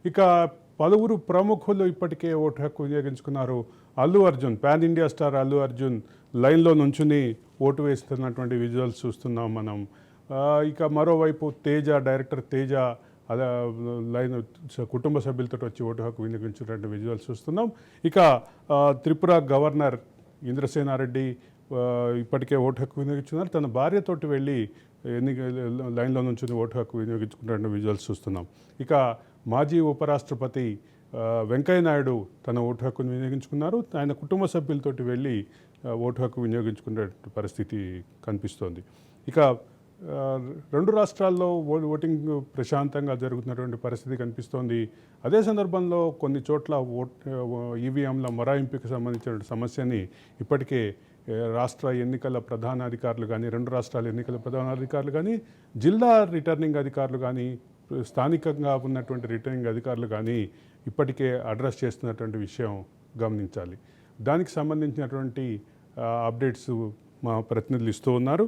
ఇక పలువురు ప్రముఖులు ఇప్పటికే ఓటు హక్కు వినియోగించుకున్నారు. Allu Arjun, pan India star Allu Arjun లైన్లో నుంచుని ఓటు వేస్తున్నటువంటి విజువల్స్ చూస్తున్నాం మనం. ఇక మరోవైపు డైరెక్టర్ తేజ అలా లైన్ కుటుంబ సభ్యులతో వచ్చి ఓటు హక్కు వినియోగించినటువంటి విజువల్స్ చూస్తున్నాం. ఇక త్రిపుర గవర్నర్ ఇంద్రసేనారెడ్డి ఇప్పటికే ఓటు హక్కు వినియోగించుకున్నారు. తన భార్యతోటి వెళ్ళి లైన్లో నుంచి ఓటు హక్కు వినియోగించుకున్నటువంటి విజువల్స్ చూస్తున్నాం. ఇక మాజీ ఉపరాష్ట్రపతి వెంకయ్యనాయుడు తన ఓటు హక్కును వినియోగించుకున్నారు. ఆయన కుటుంబ సభ్యులతోటి వెళ్ళి ఓటు హక్కు వినియోగించుకునే పరిస్థితి కనిపిస్తోంది. ఇక రెండు రాష్ట్రాల్లో ఓటింగ్ ప్రశాంతంగా జరుగుతున్నటువంటి పరిస్థితి కనిపిస్తోంది. అదే సందర్భంలో కొన్ని చోట్ల ఈవీఎంల మొరాయింపుకి సంబంధించిన సమస్యని ఇప్పటికే రాష్ట్ర ఎన్నికల ప్రధానాధికారులు కానీ, రెండు రాష్ట్రాల ఎన్నికల ప్రధానాధికారులు కానీ, జిల్లా రిటర్నింగ్ అధికారులు కానీ, స్థానికంగా ఉన్నటువంటి రిటర్నింగ్ అధికారులు కానీ ఇప్పటికే అడ్రస్ చేస్తున్నటువంటి విషయం గమనించాలి. దానికి సంబంధించినటువంటి అప్డేట్స్ మా ప్రతినిధులు ఇస్తూ ఉన్నారు.